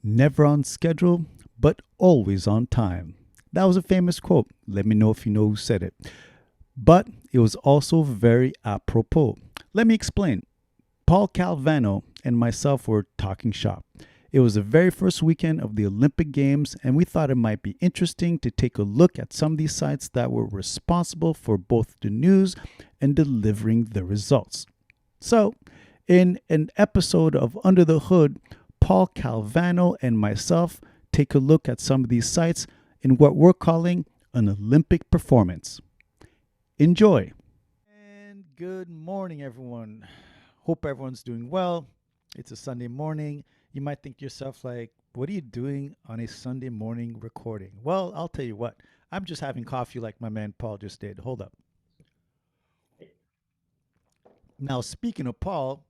Never on schedule, but always on time. That was a famous quote. Let me know if you know who said it. But it was also very apropos. Let me explain. Paul Calvano and myself were talking shop. It was the very first weekend of the Olympic Games, and we thought it might be interesting to take a look at some of these sites that were responsible for both the news and delivering the results. So, in an episode of Under the Hood, Paul Calvano and myself take a look at some of these sites in what we're calling an Olympic performance. Enjoy. And good morning, everyone. Hope everyone's doing well. It's a Sunday morning. You might think to yourself, like, what are you doing on a Sunday morning recording? Well, I'll tell you what. I'm just having coffee like my man Paul just did. Hold up. Now, speaking of Paul,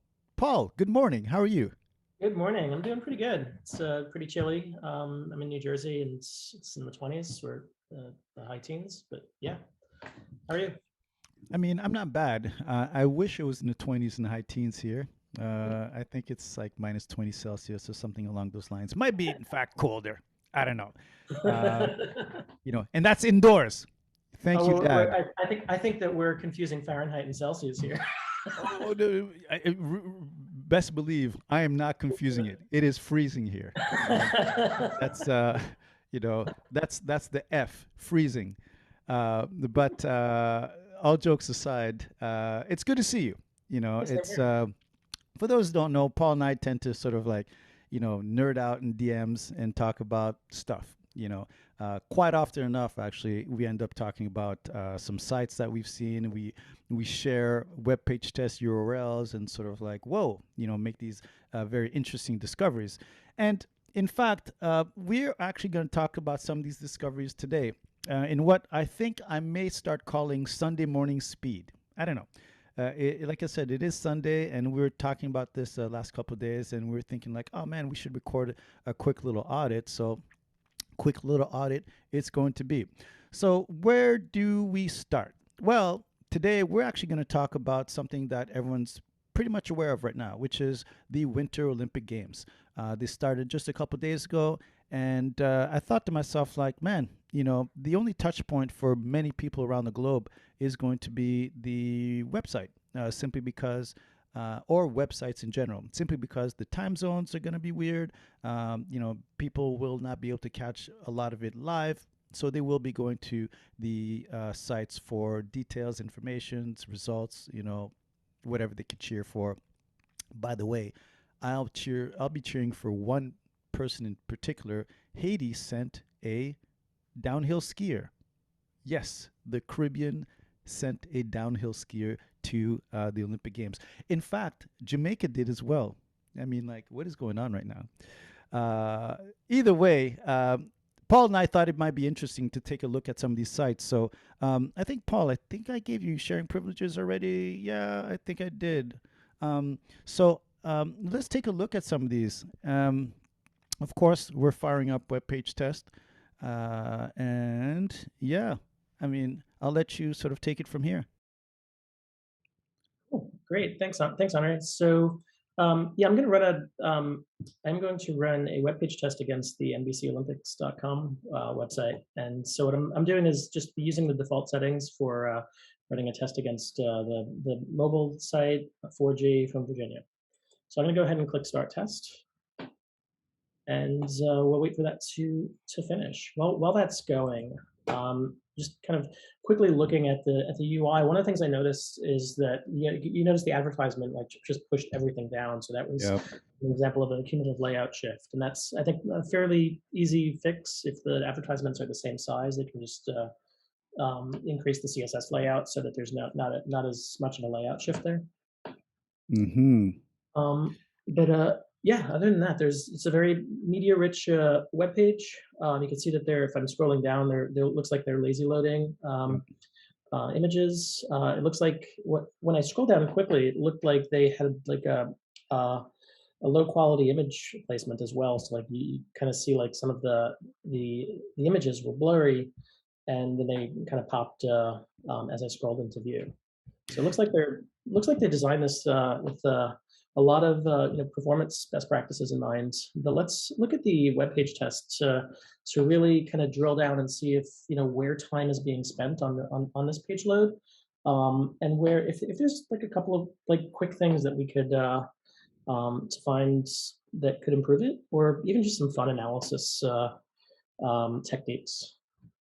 good morning. How are you? Good morning. I'm doing pretty good. It's pretty chilly. I'm in New Jersey and it's in the 20s or the high teens, but yeah. How are you? I mean, I'm not bad. I wish it was in the 20s and high teens here. I think it's like minus 20 Celsius or something along those lines. Might be, in fact, colder. I don't know. Uh, and that's indoors. Thank you, Oh, Dad. I think that we're confusing Fahrenheit and Celsius here. Oh, no, best believe I am not confusing it. It is freezing here. That's that's the F, freezing. But all jokes aside, it's good to see you. Yes, same It's here. for those who don't know, Paul and I tend to sort of like, nerd out in DMs and talk about stuff. Quite often enough, actually, we end up talking about some sites that we've seen. We share web page test URLs and sort of like, whoa, make these very interesting discoveries. And in fact, we're actually going to talk about some of these discoveries today in what I think I may start calling Sunday morning speed. I don't know. Like I said, it is Sunday, and we were talking about this last couple of days, and we were thinking like, oh man, we should record a quick little audit. So, quick little audit it's going to be. So, where do we start? Well, today we're actually going to talk about something that everyone's pretty much aware of right now, which is the Winter Olympic Games. They started just a couple of days ago, and I thought to myself, like, man, the only touch point for many people around the globe is going to be the website, simply because, or websites in general, simply because the time zones are going to be weird. People will not be able to catch a lot of it live. So they will be going to the sites for details, informations, results, whatever they could cheer for. By the way, I'll be cheering for one person in particular. Haiti sent a downhill skier. Yes, the Caribbean sent a downhill skier to the Olympic Games. In fact, Jamaica did as well. I mean, like, what is going on right now? Either way, Paul and I thought it might be interesting to take a look at some of these sites. So I think, Paul, I think I gave you sharing privileges already. Yeah, I think I did. So let's take a look at some of these. Of course, we're firing up WebPageTest. And yeah, I mean, I'll let you sort of take it from here. Cool. Great. Thanks, Honor. So, yeah, I'm going to run a web page test against the NBCOlympics.com website. And so what I'm doing is just using the default settings for running a test against the mobile site 4G from Virginia. So I'm going to go ahead and click Start Test, and we'll wait for that to finish. Well, while that's going, just kind of quickly looking at the UI, one of the things I noticed is that you notice the advertisement like just pushed everything down. So that was Yep. an example of a cumulative layout shift, and that's, I think, a fairly easy fix. If the advertisements are the same size, they can just increase the CSS layout so that there's not as much of a layout shift there. Mm-hmm. But yeah, other than that, it's a very media-rich web page. You can see that if I'm scrolling down, there looks like they're lazy loading images. It looks like when I scroll down quickly, it looked like they had like a low quality image placement as well. So like you kind of see like some of the images were blurry, and then they kind of popped as I scrolled into view. So it looks like they designed this with a a lot of performance best practices in mind. But let's look at the web page test to really kind of drill down and see if where time is being spent on this page load, and where if there's like a couple of like quick things that we could to find that could improve it, or even just some fun analysis techniques.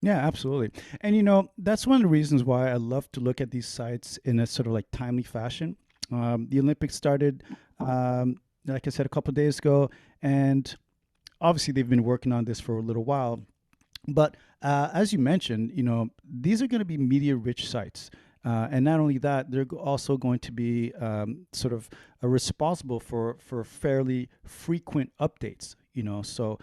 Yeah, absolutely. And that's one of the reasons why I love to look at these sites in a sort of like timely fashion. The Olympics started, like I said, a couple of days ago, and obviously they've been working on this for a little while. But as you mentioned, these are going to be media-rich sites. And not only that, they're also going to be sort of responsible for fairly frequent updates. So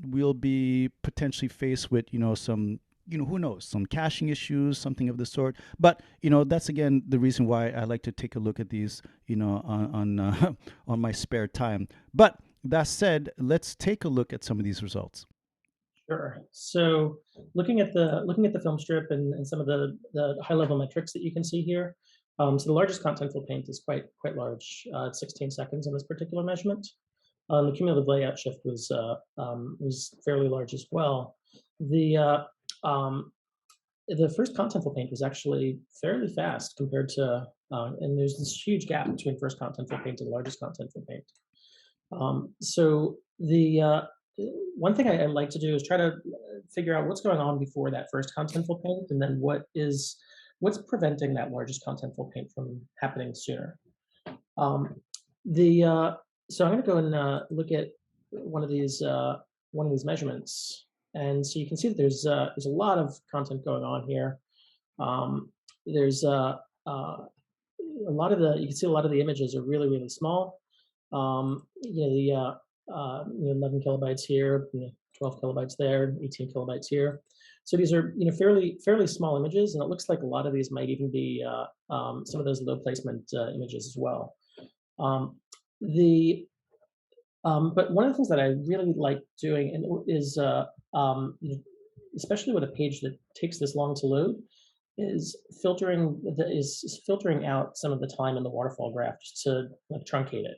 we'll be potentially faced with some who knows, some caching issues, something of the sort. But that's again the reason why I like to take a look at these on on my spare time. But that said, let's take a look at some of these results. Sure. So looking at the film strip and some of the high level metrics that you can see here. So the largest contentful paint is quite large. It's 16 seconds in this particular measurement. The cumulative layout shift was fairly large as well. The first contentful paint was actually fairly fast compared to, and there's this huge gap between first contentful paint and largest contentful paint. So the one thing I like to do is try to figure out what's going on before that first contentful paint, and then what's preventing that largest contentful paint from happening sooner. So I'm going to go and look at one of these measurements, and so you can see that there's a lot of content going on here. There's a lot of you can see a lot of the images are really small. The 11 kilobytes here, 12 kilobytes there, 18 kilobytes here. So these are fairly small images, and it looks like a lot of these might even be some of those low placement images as well. But one of the things that I really like doing is especially with a page that takes this long to load, is filtering out some of the time in the waterfall graph just to like truncate it.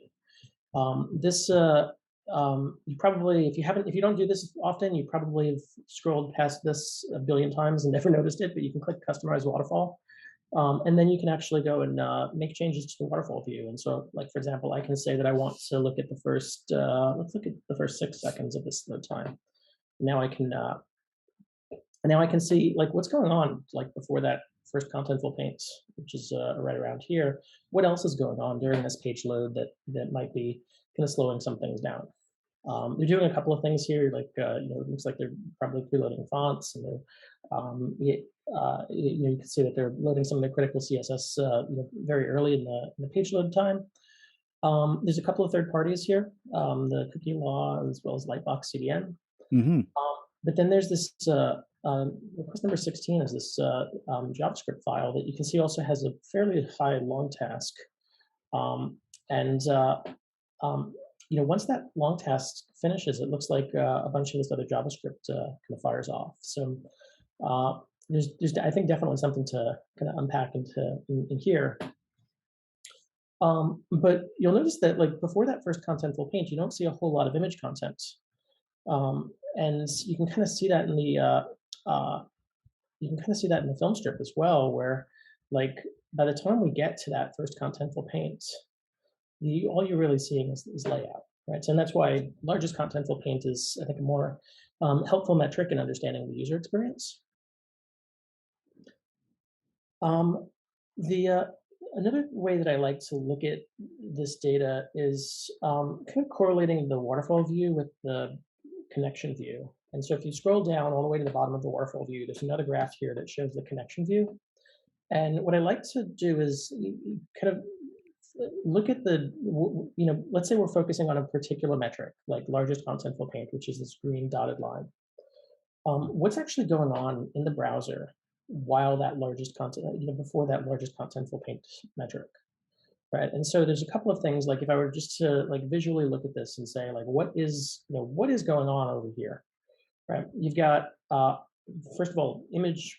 You probably, if you don't do this often, you probably have scrolled past this a billion times and never noticed it, but you can click Customize Waterfall. And then you can actually go and make changes to the waterfall view. And so, like, for example, I can say that I want to look at the first, let's look at the first 6 seconds of this load time. Now I can see like what's going on like before that first contentful paint, which is right around here. What else is going on during this page load that might be kind of slowing some things down? They're doing a couple of things here, like it looks like they're probably preloading fonts, and you can see that they're loading some of the critical CSS very early in the page load time. There's a couple of third parties here, the cookie law as well as Lightbox CDN. Mm-hmm. But then there's this request number 16 is this JavaScript file that you can see also has a fairly high long task, once that long task finishes, it looks like a bunch of this other JavaScript kind of fires off. So there's I think definitely something to kind of unpack in here. But you'll notice that like before that first contentful paint, you don't see a whole lot of image content, and you can kind of see that in the film strip as well, where like by the time we get to that first contentful paint, all you're really seeing is layout, right? So, and that's why largest contentful paint is, I think, a more helpful metric in understanding the user experience. Another way that I like to look at this data is kind of correlating the waterfall view with the connection view. And so if you scroll down all the way to the bottom of the waterfall view, there's another graph here that shows the connection view. And what I like to do is kind of look at let's say we're focusing on a particular metric, like largest contentful paint, which is this green dotted line. What's actually going on in the browser while that largest content, before that largest contentful paint metric, right? And so there's a couple of things, like if I were just to like visually look at this and say like, what is going on over here, right? You've got, first of all, image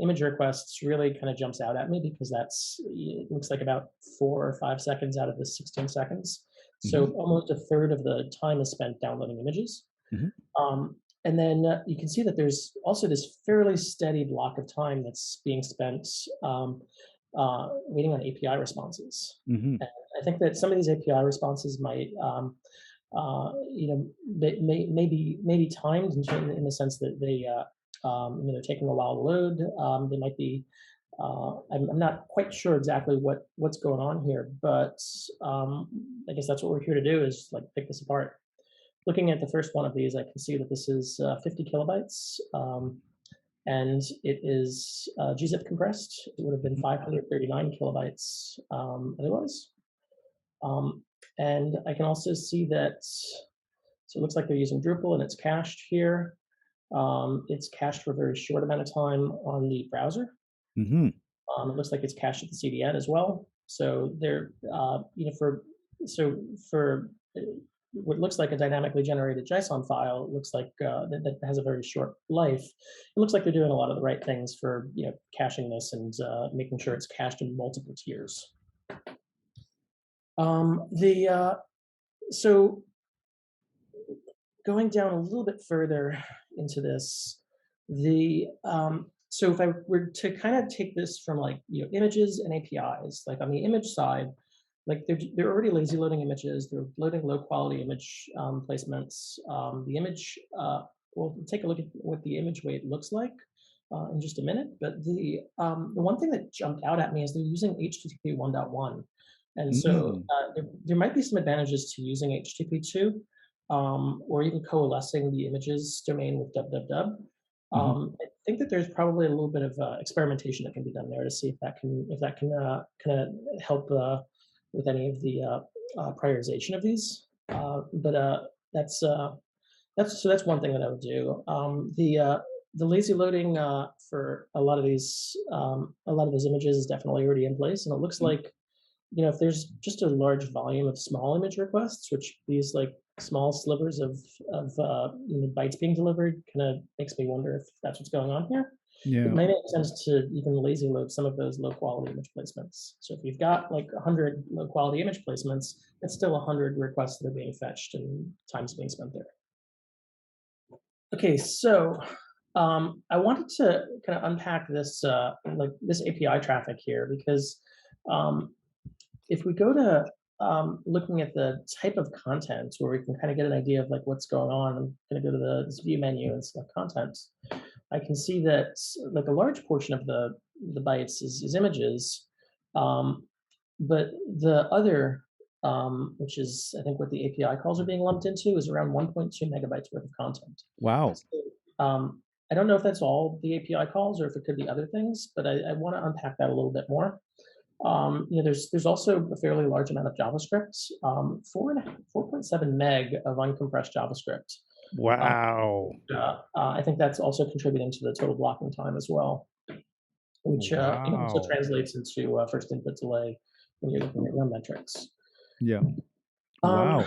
image requests really kind of jumps out at me because it looks like about 4 or 5 seconds out of the 16 seconds. So Hmm. almost a third of the time is spent downloading images. Hmm. Um, and then you can see that there's also this fairly steady block of time that's being spent waiting on API responses. Hmm. And I think that some of these API responses might, maybe timed in the sense that they're taking a while to load. They might be. I'm not quite sure exactly what's going on here, but I guess that's what we're here to do is like pick this apart. Looking at the first one of these, I can see that this is 50 kilobytes, and it is gzip compressed. It would have been 539 kilobytes otherwise. Um, and I can also see that, so it looks like they're using Drupal and it's cached here. It's cached for a very short amount of time on the browser. Hmm. It looks like it's cached at the CDN as well. So they're, for what looks like a dynamically generated JSON file, it looks like that has a very short life. It looks like they're doing a lot of the right things for caching this and making sure it's cached in multiple tiers. The so going down a little bit further into this, so if I were to kind of take this from like images and APIs, like on the image side, like they're already lazy loading images, they're loading low quality image placements. The image, we'll take a look at what the image weight looks like in just a minute. But the one thing that jumped out at me is they're using HTTP 1.1. And so Mm. there might be some advantages to using HTTP 2 or even coalescing the images domain with www. Hmm. I think that there's probably a little bit of experimentation that can be done there to see if that can kind of help with any of the prioritization of these. But that's one thing that I would do. The lazy loading for a lot of those images is definitely already in place, and it looks like if there's just a large volume of small image requests, which these like small slivers of bytes being delivered kind of makes me wonder if that's what's going on here. It Yeah. might make sense to even lazy load some of those low quality image placements. So if you've got like 100 low quality image placements, it's still 100 requests that are being fetched and time's being spent there. Okay, so I wanted to kind of unpack this like this API traffic here because um, if we go to looking at the type of content where we can kind of get an idea of like what's going on, I'm going to go to this view menu and select content. I can see that like a large portion of the bytes is images, um, but the other, which is I think what the API calls are being lumped into, is around 1.2 megabytes worth of content. Wow. So, I don't know if that's all the API calls or if it could be other things, but I want to unpack that a little bit more. There's also a fairly large amount of JavaScript, 4.7 meg of uncompressed JavaScript. Uh, Wow. I think that's also contributing to the total blocking time as well, which also Wow. translates into first input delay when you're looking at run metrics. Yeah. Um, Wow.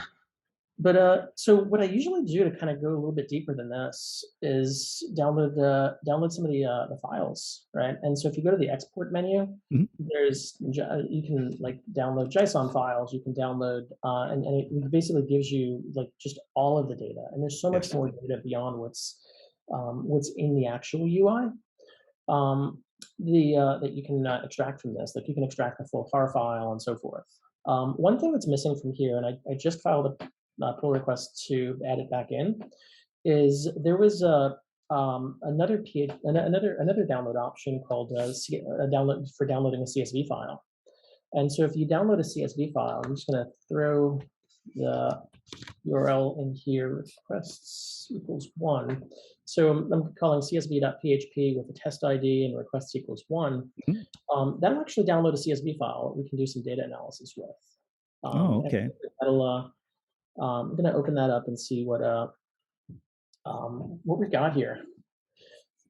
But so what I usually do to kind of go a little bit deeper than this is download some of the files, right? And so if you go to the export menu, Mhm. you can like download JSON files. You can download and it basically gives you like just all of the data. And there's so much Yes. more data beyond what's in the actual UI. That you can extract from this, like you can extract the full FAR file and so forth. One thing that's missing from here, and I just filed a pull request to add it back in, is there was another download option called download for downloading a CSV file. And so if you download a CSV file, I'm just going to throw the URL in here, requests equals 1. So I'm calling csv.php with a test ID and requests equals 1. Mhm. That'll actually download a CSV file we can do some data analysis with. Oh, And okay. that'll, I'm going to open that up and see what we've got here.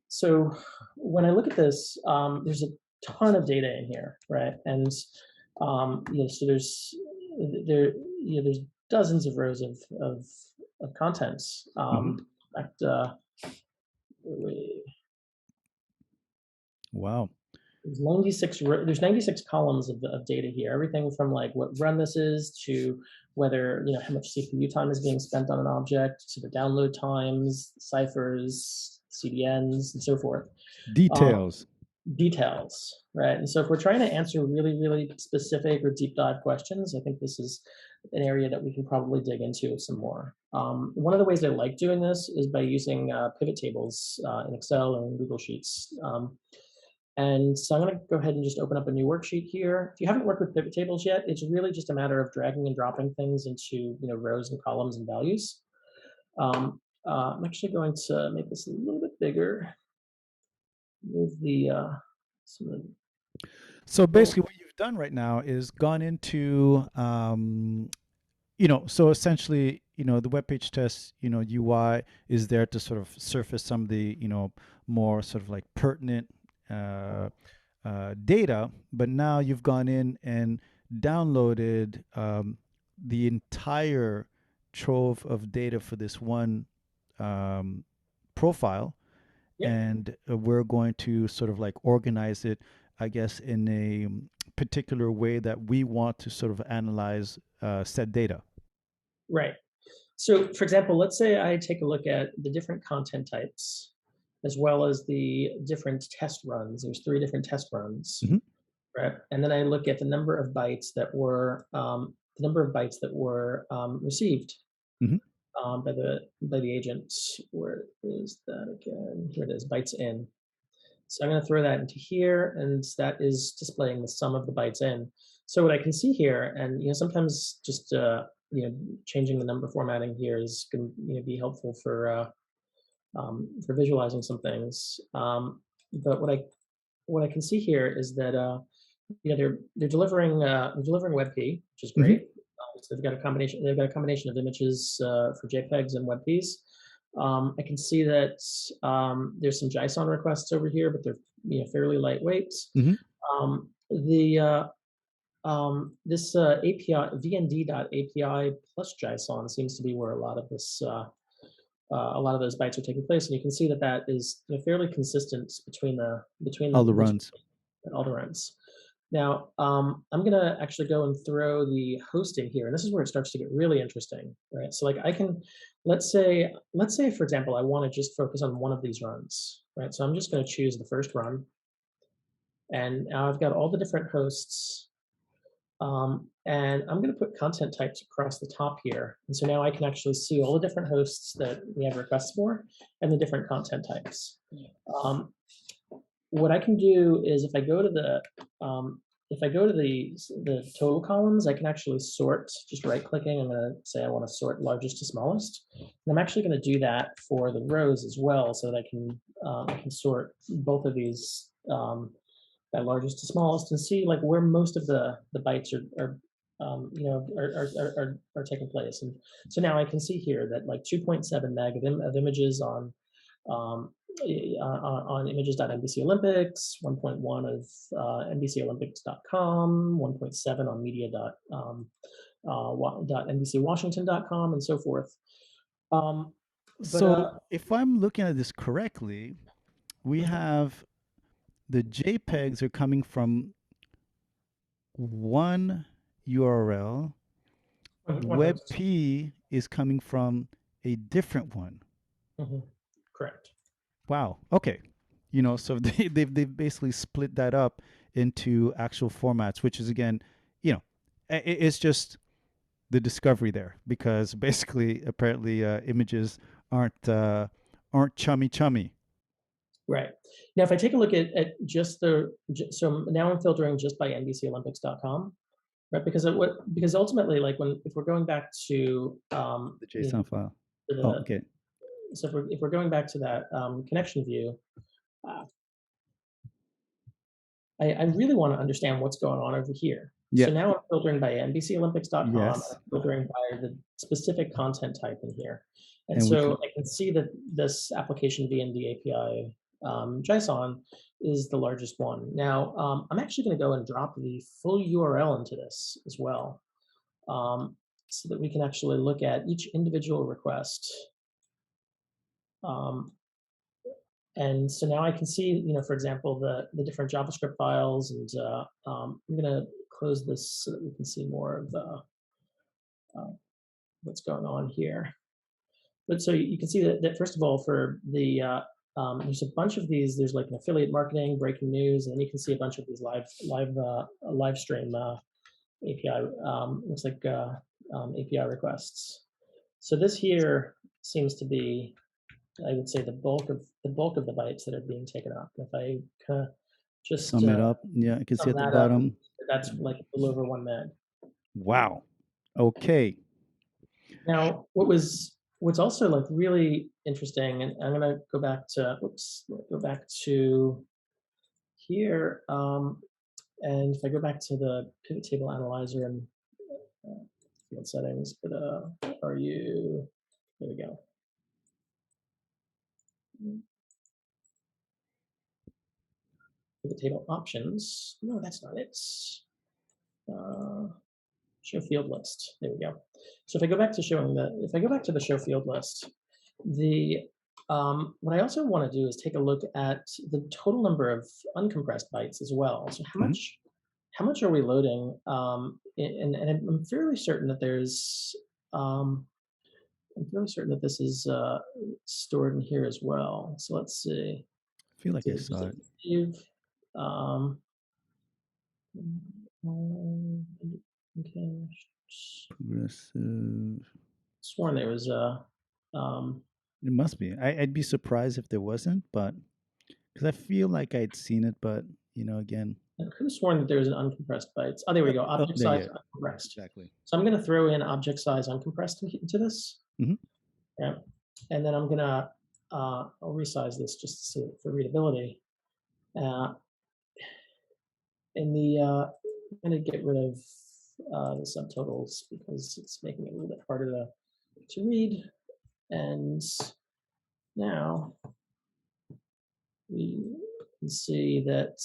So when I look at this, there's a ton of data in here, right? And so there's dozens of rows of content. Mhm. In fact, Wow. There's 96 columns of data here, everything from like what run this is to whether, how much CPU time is being spent on an object, to the download times, ciphers, CDNs, and so forth. Um, Details. Details, right? And so if we're trying to answer really, really specific or deep dive questions, I think this is an area that we can probably dig into some more. One of the ways I like doing this is by using pivot tables in Excel and Google Sheets. And so I'm going to go ahead and just open up a new worksheet here. If you haven't worked with pivot tables yet, it's really just a matter of dragging and dropping things into rows and columns and values. I'm actually going to make this a little bit bigger. Move the some of the So little, basically, what you've done right now is gone into, so essentially, the web page test, UI is there to sort of surface some of the, more sort of like pertinent uh, data. But now you've gone in and downloaded the entire trove of data for this one profile, yeah, and we're going to sort of like organize it, I guess, in a particular way that we want to sort of analyze said data. right. So for example, let's say I take a look at the different content types as well as the different test runs. There's 3 different test runs, Hmm. right? And then I look at the number of bytes that were received Hmm. by the agent. Where is that again? Here it is, bytes in. So I'm going to throw that into here, and that is displaying the sum of the bytes in. So what I can see here, and sometimes just changing the number formatting here is going to be helpful for visualizing some things. But what I can see here is that they're delivering WebP, which is Hmm. great. So they've got a combination of images for JPEGs and WebPs. I can see that there's some JSON requests over here, but they're fairly lightweight. Hmm. This API vnd.api plus JSON seems to be where a lot of those bytes are taking place, and you can see that that is fairly consistent between All the runs. all the runs. Now, I'm going to actually go and throw the hosting here, and this is where it starts to get really interesting, right? So like I can, let's say, for example, I want to just focus on one of these runs, right? So I'm just going to choose the first run, and now I've got all the different hosts, and I'm going to put content types across the top here. And so now I can actually see all the different hosts that we have requests for and the different content types. What I can do is if I go to the total columns, I can actually sort, just right clicking. I'm going to say I want to sort largest to smallest. And I'm actually going to do that for the rows as well, so that I can sort both of these by largest to smallest and see like where most of the bytes are taking place. And so now I can see here that like 2.7 meg of images um, on images.nbc Olympics, 1.1 of NBCOlympics.com, 1.7 on media.nbcwashington.com, and so forth. Um, but So if I'm looking at this correctly, we mhm, have the JPEGs are coming from one URL. one host. WebP is coming from a different one. Mhm, correct. Wow. Okay. So they've basically split that up into actual formats, which is again, it's just the discovery there, because basically apparently images aren't chummy chummy. Right. Now, if I take a look at just so now I'm filtering just by NBCOlympics.com, right? Because ultimately, like if we're going back to The JSON file. to Oh, the okay. so if we're going back to that connection view, uh, I really want to understand what's going on over here. Yeah. So now I'm filtering by NBCOlympics.com, and Yes. I'm filtering by the specific content type in here. And And we so can. I can see that this application VND API JSON is the largest one. Now, I'm actually going to go and drop the full URL into this as well, so that we can actually look at each individual request. Um, And so now I can see, for example, the different JavaScript files, and I'm going to close this so that we can see more of what's going on here. But so you can see that first of all, for the there's a bunch of these. There's like an affiliate marketing, breaking news, and then you can see a bunch of these live stream API. Looks like API requests. So this here seems to be, I would say, the bulk of the bytes that are being taken up. If I kind of just Sum it up. Yeah, I can see sum at the that up, bottom. that's like a little over 1 meg. Wow. Okay. Now, what's also like really interesting, and I'm gonna go back to here, and if I go back to the pivot table analyzer and field settings, but are you? There we go. Pivot table options. No, that's not it. Show field list. There we go. So if I go back to the show field list, what I also want to do is take a look at the total number of uncompressed bytes as well. So how much are we loading? And I'm fairly certain that there's this is stored in here as well. So let's see. I feel like I saw it. Okay. Progressive. Sworn there was It must be. I'd be surprised if there wasn't, but because I feel like I'd seen it, but again. I could have sworn that there was an uncompressed bytes. Oh, there we go. Object size uncompressed. Exactly. So I'm going to throw in object size uncompressed into this. Mm-hmm. Yeah. And then I'm going to, I'll resize this just for readability. I'm going to get rid of the subtotals because it's making it a little bit harder to read. And now we can see that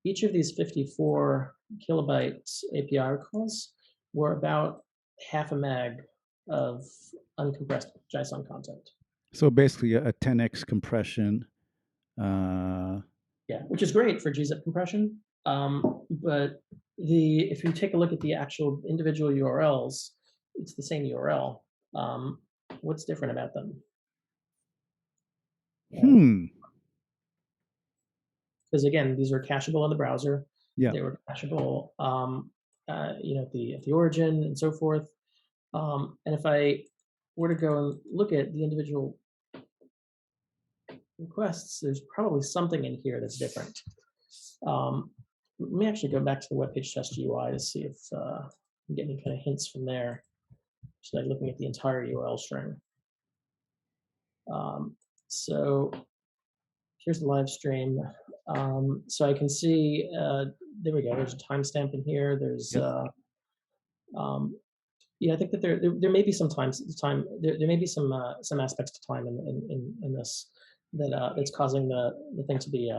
each of these 54 kilobyte API calls were about half a meg of uncompressed JSON content. So basically a 10x compression. Yeah, which is great for gzip compression. But if you take a look at the actual individual URLs, it's the same URL. What's different about them? Because again, these are cacheable in the browser. Yeah. They were cacheable, at the origin and so forth. And if I were to go and look at the individual requests, there's probably something in here that's different. Let me actually go back to the WebPageTest UI to see if I can get any kind of hints from there. Just like looking at the entire URL string. So here's the live stream. So I can see, there we go. There's a timestamp in here. There's, I think that there may be some there may be some aspects to time in this that's causing the thing to be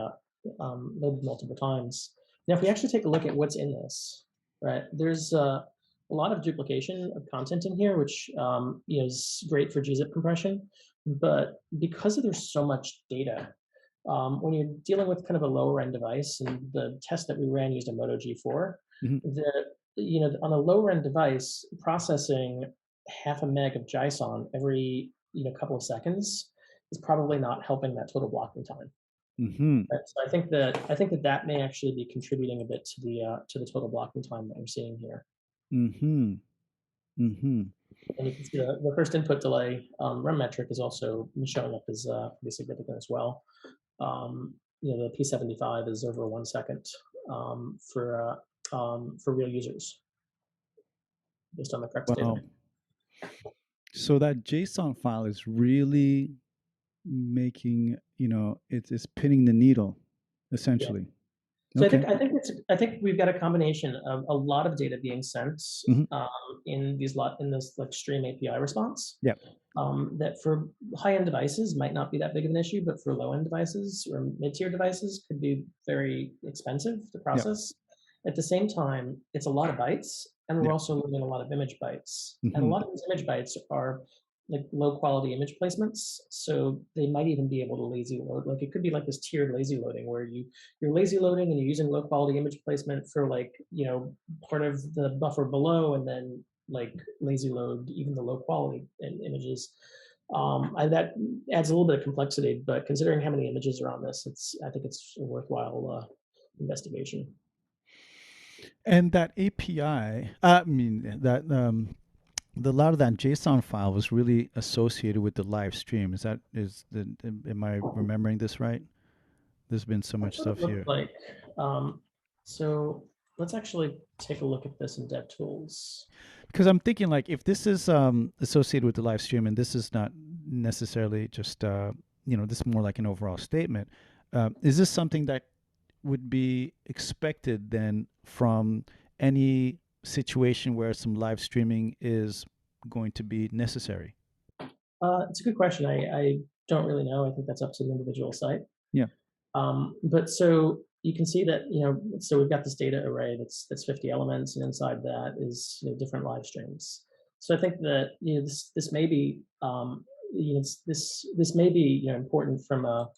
loaded multiple times. Now, if we actually take a look at what's in this, right? There's a lot of duplication of content in here, which is great for gzip compression, but because there's so much data, when you're dealing with kind of a lower end device, and the test that we ran used a Moto G4, on a lower end device, processing half a meg of JSON every couple of seconds is probably not helping that total blocking time. Right? So I think that may actually be contributing a bit to the total blocking time that I'm seeing here. And you can see the first input delay run metric is also showing up as pretty significant as well. The P75 is over 1 second for real users, based on the correct data. So that JSON file is really making, it's pinning the needle, essentially. So okay. I think we've got a combination of a lot of data being sent in this like stream API response. Yeah. That for high-end devices might not be that big of an issue, but for low-end devices or mid-tier devices could be very expensive to process. At the same time, it's a lot of bytes, and we're also loading a lot of image bytes. And a lot of these image bytes are like low quality image placements. So they might even be able to lazy load. Like it could be like this tiered lazy loading where you're lazy loading and you're using low quality image placement for like, part of the buffer below, and then like lazy load even the low quality images. And that adds a little bit of complexity, but considering how many images are on this, I think it's a worthwhile investigation. And that API, I mean that a lot of that JSON file was really associated with the live stream. Am I remembering this right? There's been so much What it stuff looked here. like. So let's actually take a look at this in DevTools. Because I'm thinking like if this is associated with the live stream and this is not necessarily just this is more like an overall statement. Is this something that would be expected then from any situation where some live streaming is going to be necessary? It's a good question. I don't really know. I think that's up to the individual site. Yeah. But so you can see that, so we've got this data array that's 50 elements, and inside that is different live streams. So I think that this may be this may be important from a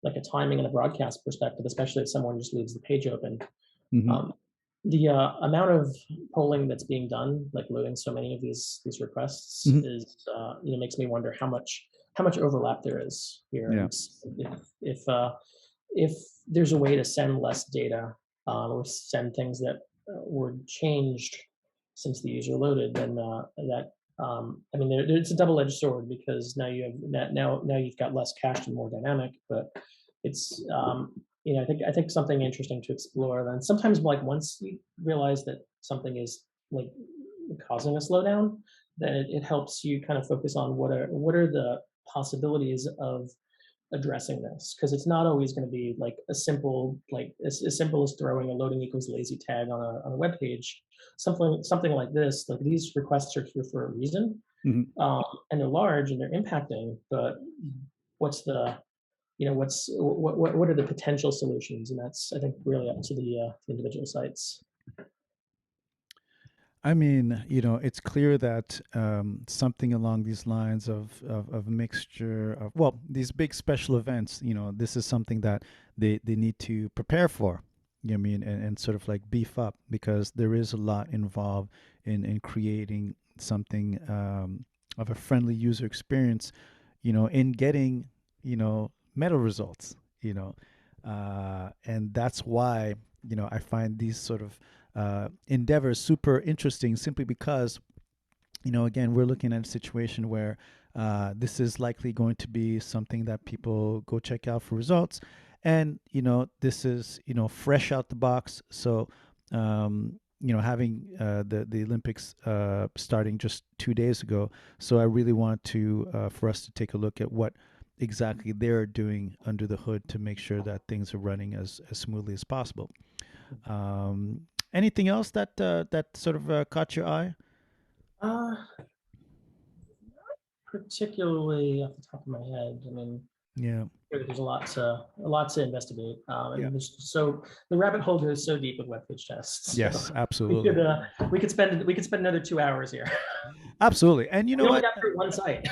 like a timing and a broadcast perspective, especially if someone just leaves the page open. Mm-hmm. The amount of polling that's being done, like loading so many of these requests, Mm-hmm. is makes me wonder how much overlap there is here. Yeah. If there's a way to send less data or send things that were changed since the user loaded, then that I mean, it's a double-edged sword, because now you have that now you've got less cached and more dynamic, but it's I think something interesting to explore. Then sometimes, like, once you realize that something is like causing a slowdown, then it helps you kind of focus on what are the possibilities of addressing this, because it's not always going to be like a simple, like as simple as throwing a loading equals lazy tag on a web page. Something like this, like these requests are here for a reason, Mm-hmm. and they're large and they're impacting. But what's the what are the potential solutions? And that's, I think, really up to the individual sites. I mean, it's clear that something along these lines of a mixture of, well, these big special events, this is something that they need to prepare for, I mean, and sort of like beef up, because there is a lot involved in creating something of a friendly user experience, in getting, meta results, and that's why, I find these sort of endeavors super interesting, simply because again, we're looking at a situation where this is likely going to be something that people go check out for results, and this is fresh out the box. So having the Olympics starting just 2 days ago, so I really want to for us to take a look at what exactly they're doing under the hood to make sure that things are running as smoothly as possible. Anything else that that sort of caught your eye? Uh, Particularly off the top of my head, I mean, Yeah. there's a lot to investigate. Yeah. And so the rabbit hole goes so deep with web page tests. Yes, So absolutely. we could spend another 2 hours here. Absolutely. And you We know only what? got through one site.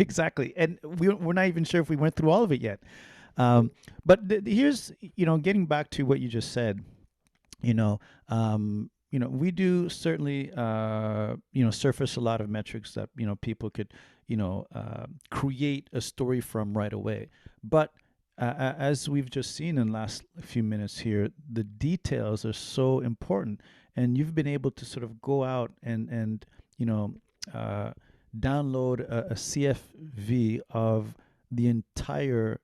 Exactly. And we're not even sure if we went through all of it yet. But here's, getting back to what you just said, we do certainly, surface a lot of metrics that, people could, create a story from right away. But as we've just seen in the last few minutes here, the details are so important. And you've been able to sort of go out and download a CSV of the entire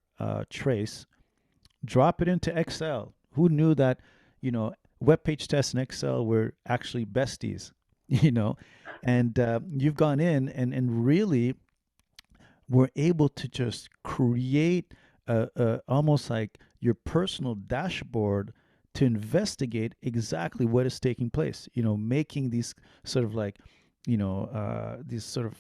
trace, drop it into Excel. Who knew that, WebPageTest and Excel were actually besties, and you've gone in and really were able to just create almost like your personal dashboard to investigate exactly what is taking place, making these sort of like, these sort of,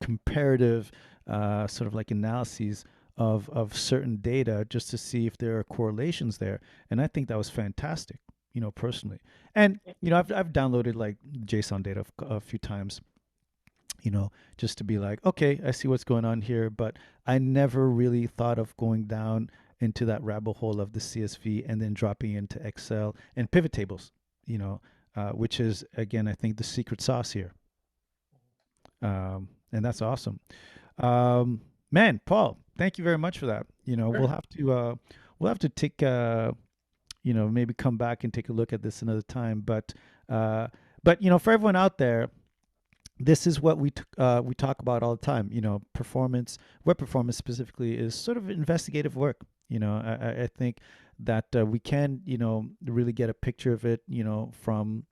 comparative sort of like analyses of certain data, just to see if there are correlations there. And I think that was fantastic, personally. And I've downloaded like JSON data a few times, just to be like, okay, I see what's going on here, but I never really thought of going down into that rabbit hole of the CSV and then dropping into Excel and pivot tables, which is, again, I think the secret sauce here. And that's awesome. Man, Paul, thank you very much for that. Sure. We'll have to take maybe come back and take a look at this another time. But for everyone out there, this is what we talk about all the time. Performance, web performance specifically, is sort of investigative work. I think that we can really get a picture of it. From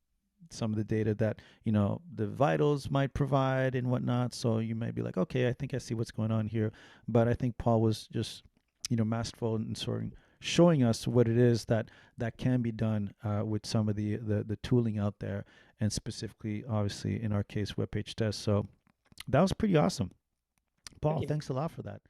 some of the data that the vitals might provide and whatnot. So you might be like, okay, I think I see what's going on here. But I think Paul was just masterful in sort of showing us what it is that can be done with some of the tooling out there, and specifically, obviously, in our case, WebPageTest. So that was pretty awesome. Paul, Thank you. thanks a lot for that.